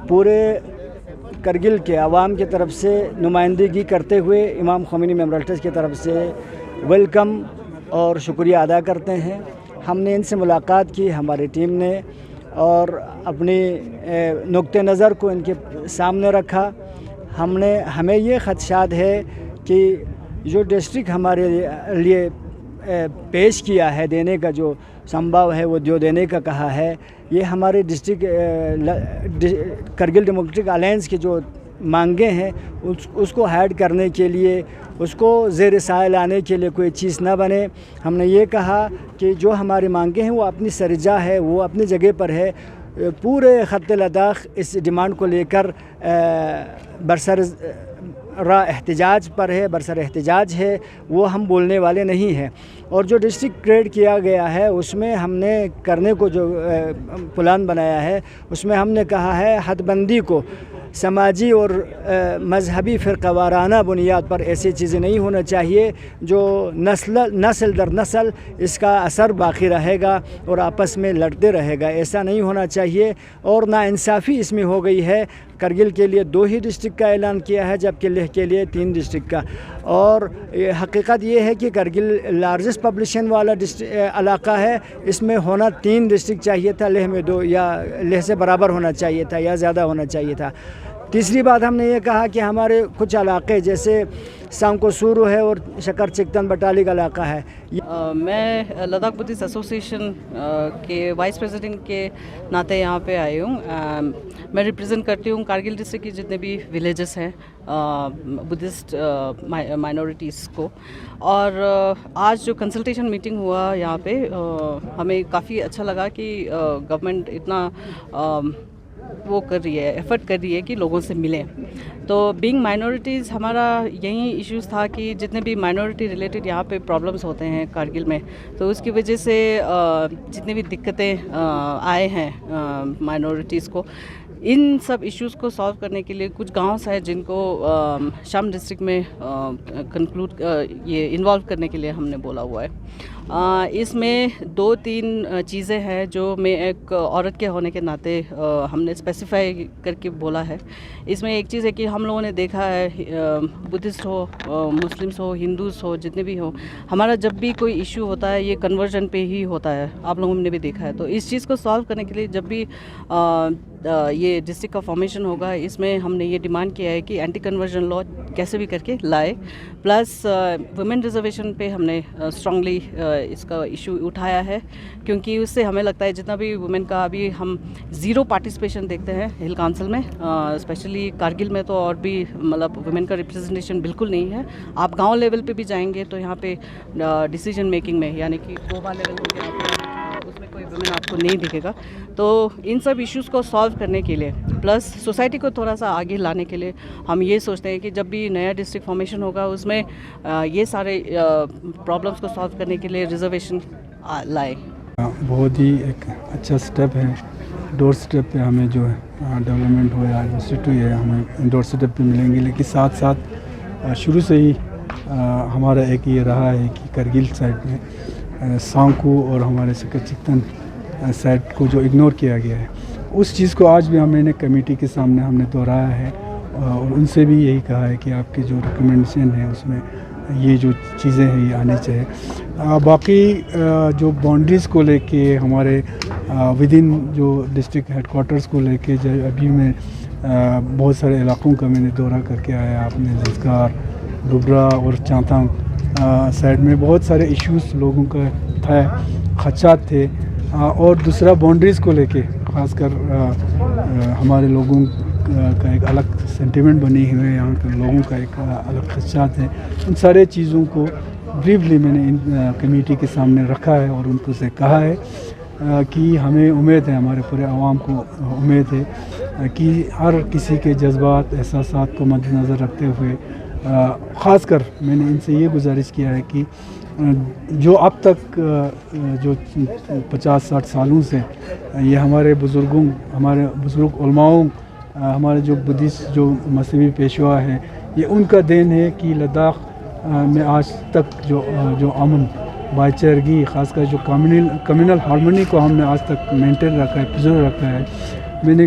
پورے کرگل کے عوام کی طرف سے نمائندگی کرتے ہوئے امام خمینی میموریل ٹرسٹ کی طرف سے ویلکم اور شکریہ ادا کرتے ہیں۔ ہم نے ان سے ملاقات کی، ہماری ٹیم نے، اور اپنی نقطہ نظر کو ان کے سامنے رکھا۔ ہمیں یہ خدشات ہے کہ جو ڈسٹرکٹ ہمارے لیے پیش کیا ہے، دینے کا جو سمبھاؤ ہے وہ جو دینے کا کہا ہے، یہ ہمارے ڈسٹرکٹ کرگل ڈیموکریٹک الائنس کی جو مانگیں ہیں اس کو ہائڈ کرنے کے لیے، اس کو زیر سایہ لانے کے لیے کوئی چیز نہ بنے۔ ہم نے یہ کہا کہ جو ہماری مانگیں ہیں وہ اپنی سرجا ہے، وہ اپنی جگہ پر ہے۔ پورے خط لداخ اس ڈیمانڈ کو لے کر برسر احتجاج پر ہے، برسر احتجاج ہے، وہ ہم بولنے والے نہیں ہیں۔ اور جو ڈسٹرکٹ کریٹ کیا گیا ہے اس میں ہم نے کرنے کو جو پلان بنایا ہے اس میں ہم نے کہا ہے حد بندی کو سماجی اور مذہبی فرقہ وارانہ بنیاد پر ایسی چیزیں نہیں ہونا چاہیے جو نسل در نسل اس کا اثر باقی رہے گا اور آپس میں لڑتے رہے گا، ایسا نہیں ہونا چاہیے۔ اور ناانصافی اس میں ہو گئی ہے، کرگل کے لیے 2 ہی ڈسٹرکٹ کا اعلان کیا ہے جبکہ لیہ کے لیے 3 ڈسٹرکٹ کا۔ اور حقیقت یہ ہے کہ کرگل لارجسٹ پاپولیشن والا علاقہ ہے، اس میں ہونا 3 ڈسٹرکٹ چاہیے تھا، لیہ میں 2 یا لیہ سے برابر ہونا چاہیے تھا یا زیادہ ہونا چاہیے تھا۔ تیسری بات ہم نے یہ کہا کہ ہمارے کچھ علاقے جیسے سانکو سورو ہے اور شکر چکتن بٹالی کا علاقہ ہے۔ میں لداخ بدھسٹ ایسوسیشن کے وائس پریزیڈنٹ کے ناطے یہاں پہ آئی ہوں۔ میں ریپرزینٹ کرتی ہوں کارگل ڈسٹرکٹ کی جتنے بھی ولیجز ہیں بدھسٹ مائنورٹیز کو۔ اور آج جو کنسلٹیشن میٹنگ ہوا یہاں پہ ہمیں کافی اچھا لگا کہ گورنمنٹ اتنا وہ کر رہی ہے، ایفرٹ کر رہی ہے کہ لوگوں سے ملیں۔ تو بینگ مائنورٹیز ہمارا یہی ایشوز تھا کہ جتنے بھی مائنورٹی ریلیٹڈ یہاں پہ پرابلمس ہوتے ہیں کارگل میں، تو اس کی وجہ سے جتنی بھی دقتیں آئے ہیں مائنورٹیز کو، ان سب ایشوز کو سالو کرنے کے لیے کچھ گاؤنس ہیں جن کو شام ڈسٹرکٹ میں یہ انوالو کرنے کے لیے ہم نے بولا ہوا ہے۔ اس میں 2-3 چیزیں ہیں جو میں ایک عورت کے ہونے کے ناطے ہم نے اسپیسیفائی کر کے بولا ہے۔ اس میں ایک چیز ہے کہ ہم لوگوں نے دیکھا ہے بدھسٹ ہو، مسلمس ہو، ہندوز ہو، جتنے بھی ہوں، ہمارا جب بھی کوئی ایشو ہوتا ہے یہ کنورژن پہ ہی ہوتا ہے، آپ لوگوں نے بھی دیکھا ہے۔ تو اس چیز کو سالو کرنے کے لیے جب بھی یہ ڈسٹرکٹ کا فارمیشن ہوگا، اس میں ہم نے یہ ڈیمانڈ کیا ہے کہ اینٹی کنورژن لا کیسے بھی کر کے لائے، پلس ویمن ریزرویشن پہ ہم نے اسٹرانگلی اس کا ایشو اٹھایا ہے، کیونکہ اس سے ہمیں لگتا ہے جتنا بھی ویمن کا ابھی ہم 0 پارٹیسپیشن دیکھتے ہیں ہل کونسل میں، اسپیشلی کارگل میں تو اور بھی مطلب ویمن کا ریپرزنٹیشن بالکل نہیں ہے۔ آپ گاؤں لیول پہ بھی جائیں گے تو یہاں پہ ڈیسیجن میکنگ میں یعنی کہ گوبا لیول ہو گیا اس میں کوئی ویمن آپ کو نہیں دکھے گا۔ تو ان سب ایشوز کو سالو کرنے کے لیے پلس سوسائٹی کو تھوڑا سا آگے لانے کے لیے ہم یہ سوچتے ہیں کہ جب بھی نیا ڈسٹرکٹ فارمیشن ہوگا اس میں یہ سارے پرابلمس کو سالو کرنے کے لیے ریزرویشن لائے۔ بہت ہی ایک اچھا سٹیپ ہے، ڈور سٹیپ پہ ہمیں جو ڈیولپمنٹ ہو یا انسٹیٹیوٹ ہے ہمیں ڈور سٹیپ پہ ملیں گے، لیکن ساتھ ساتھ شروع سے ہی ہمارا ایک یہ رہا ہے کہ کرگل سائڈ میں سانکو اور ہمارے شکر چکتن سائڈ کو جو اگنور کیا گیا ہے، اس چیز کو آج بھی ہم نے کمیٹی کے سامنے ہم نے دہرایا ہے اور ان سے بھی یہی کہا ہے کہ آپ کی جو ریکمنڈیشن ہے اس میں یہ جو چیزیں ہیں یہ آنے چاہیے۔ باقی جو باؤنڈریز کو لے کے ہمارے ودن جو ڈسٹرکٹ ہیڈ کوارٹرز کو لے کے جو ابھی میں بہت سارے علاقوں کا میں نے دورہ کر کے آیا، آپ نے زنسکار، ڈوبرا اور چانتانگ سائڈ میں بہت سارے ایشوز لوگوں کا تھا، خدشات تھے، اور دوسرا باؤنڈریز کو لے کے خاص کر ہمارے لوگوں کا ایک الگ سینٹیمنٹ بنی ہوئے ہے، یہاں کے لوگوں کا ایک الگ خدشات ہیں۔ ان سارے چیزوں کو بریفلی میں نے ان کمیٹی کے سامنے رکھا ہے اور ان کو سے کہا ہے کہ ہمیں امید ہے، ہمارے پورے عوام کو امید ہے کہ ہر کسی کے جذبات احساسات کو مد نظر رکھتے ہوئے خاص کر میں نے ان سے یہ گزارش کیا ہے کہ جو اب تک جو 50-60 سالوں سے یہ ہمارے بزرگ علماؤں، ہمارے جو بدھسٹ جو مذہبی پیشوا ہیں، یہ ان کا دین ہے کہ لداخ میں آج تک جو امن، بھائی چارگی، خاص کر جو کمیونل ہارمونی کو ہم نے آج تک مینٹین رکھا ہے، پرزرو رکھا ہے۔ میں نے